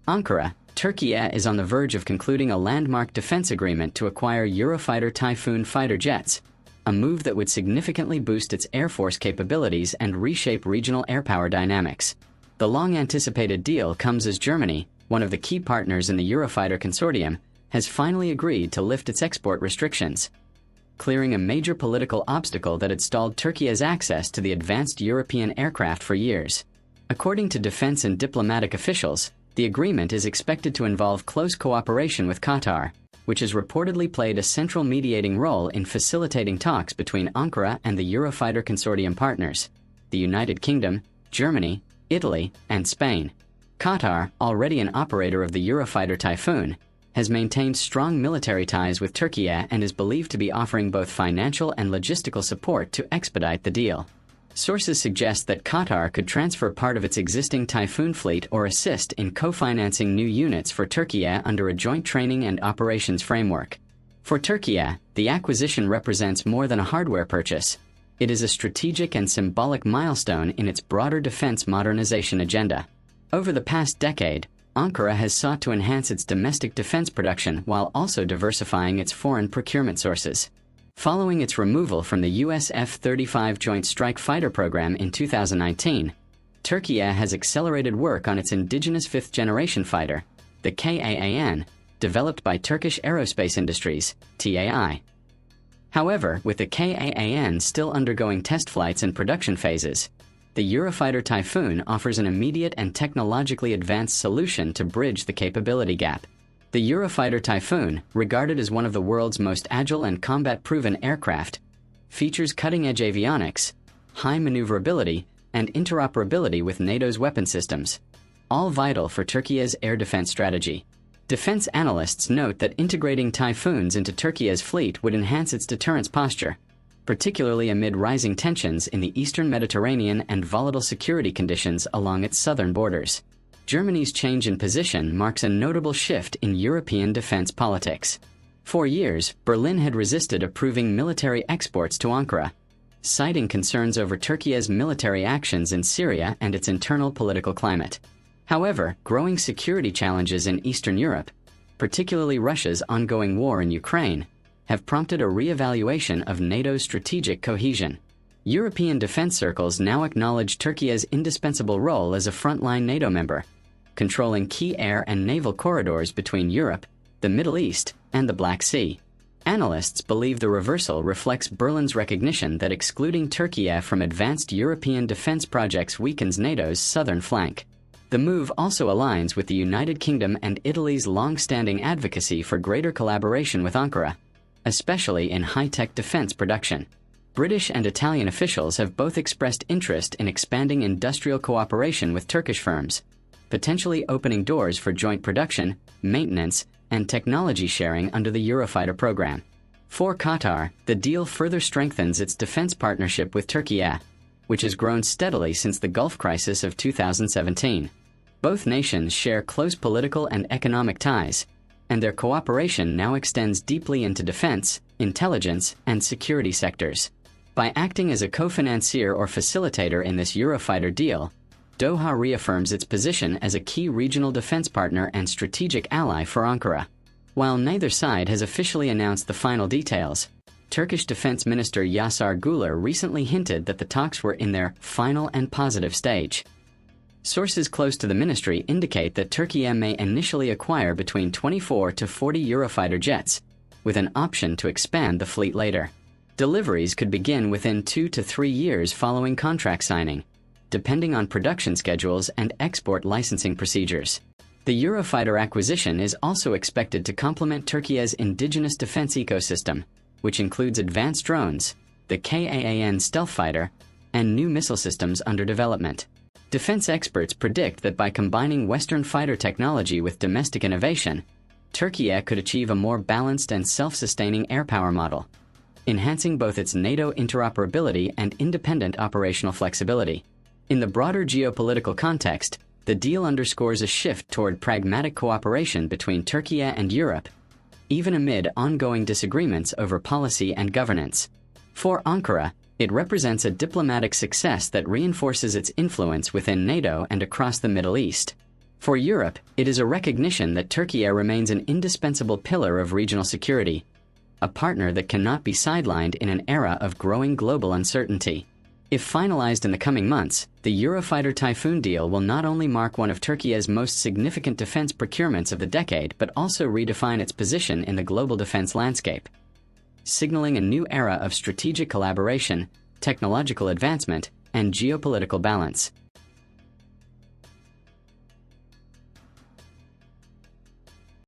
Ankara, Turkey is on the verge of concluding a landmark defense agreement to acquire Eurofighter Typhoon fighter jets, a move that would significantly boost its air force capabilities and reshape regional air power dynamics. The long-anticipated deal comes as Germany, one of the key partners in the Eurofighter consortium, has finally agreed to lift its export restrictions, clearing a major political obstacle that had stalled Turkey's access to the advanced European aircraft for years. According to defense and diplomatic officials, the agreement is expected to involve close cooperation with Qatar, which has reportedly played a central mediating role in facilitating talks between Ankara and the Eurofighter consortium partners, the United Kingdom, Germany, Italy, and Spain. Qatar, already an operator of the Eurofighter Typhoon, has maintained strong military ties with Turkey and is believed to be offering both financial and logistical support to expedite the deal. Sources suggest that Qatar could transfer part of its existing Typhoon fleet or assist in co-financing new units for Turkey under a joint training and operations framework. For Turkey, the acquisition represents more than a hardware purchase. It is a strategic and symbolic milestone in its broader defense modernization agenda. Over the past decade, Ankara has sought to enhance its domestic defense production while also diversifying its foreign procurement sources. Following its removal from the US F-35 Joint Strike Fighter program in 2019, Turkey has accelerated work on its indigenous fifth-generation fighter, the Kaan, developed by Turkish Aerospace Industries, TAI. However, with the Kaan still undergoing test flights and production phases, the Eurofighter Typhoon offers an immediate and technologically advanced solution to bridge the capability gap. The Eurofighter Typhoon, regarded as one of the world's most agile and combat-proven aircraft, features cutting-edge avionics, high maneuverability, and interoperability with NATO's weapon systems, all vital for Turkey's air defense strategy. Defense analysts note that integrating Typhoons into Turkey's fleet would enhance its deterrence posture, particularly amid rising tensions in the eastern Mediterranean and volatile security conditions along its southern borders. Germany's change in position marks a notable shift in European defense politics. For years, Berlin had resisted approving military exports to Ankara, citing concerns over Turkey's military actions in Syria and its internal political climate. However, growing security challenges in Eastern Europe, particularly Russia's ongoing war in Ukraine, have prompted a re-evaluation of NATO's strategic cohesion. European defense circles now acknowledge Turkey's indispensable role as a frontline NATO member, controlling key air and naval corridors between Europe, the Middle East, and the Black Sea. Analysts believe the reversal reflects Berlin's recognition that excluding Turkey from advanced European defense projects weakens NATO's southern flank. The move also aligns with the United Kingdom and Italy's long-standing advocacy for greater collaboration with Ankara, especially in high-tech defense production. British and Italian officials have both expressed interest in expanding industrial cooperation with Turkish firms, potentially opening doors for joint production, maintenance, and technology sharing under the Eurofighter program. For Qatar, the deal further strengthens its defense partnership with Turkey, which has grown steadily since the Gulf crisis of 2017. Both nations share close political and economic ties, and their cooperation now extends deeply into defense, intelligence, and security sectors. By acting as a co-financier or facilitator in this Eurofighter deal, Doha reaffirms its position as a key regional defense partner and strategic ally for Ankara. While neither side has officially announced the final details, Turkish Defense Minister Yasar Güler recently hinted that the talks were in their final and positive stage. Sources close to the ministry indicate that Turkey may initially acquire between 24 to 40 Eurofighter jets, with an option to expand the fleet later. Deliveries could begin within 2 to 3 years following contract signing, depending on production schedules and export licensing procedures. The Eurofighter acquisition is also expected to complement Turkey's indigenous defense ecosystem, which includes advanced drones, the Kaan stealth fighter, and new missile systems under development. Defense experts predict that by combining Western fighter technology with domestic innovation, Turkey could achieve a more balanced and self-sustaining air power model, enhancing both its NATO interoperability and independent operational flexibility. In the broader geopolitical context, the deal underscores a shift toward pragmatic cooperation between Turkey and Europe, even amid ongoing disagreements over policy and governance. For Ankara, it represents a diplomatic success that reinforces its influence within NATO and across the Middle East. For Europe, it is a recognition that Türkiye remains an indispensable pillar of regional security, a partner that cannot be sidelined in an era of growing global uncertainty. If finalized in the coming months, the Eurofighter Typhoon deal will not only mark one of Türkiye's most significant defense procurements of the decade, but also redefine its position in the global defense landscape, signaling a new era of strategic collaboration, technological advancement, and geopolitical balance.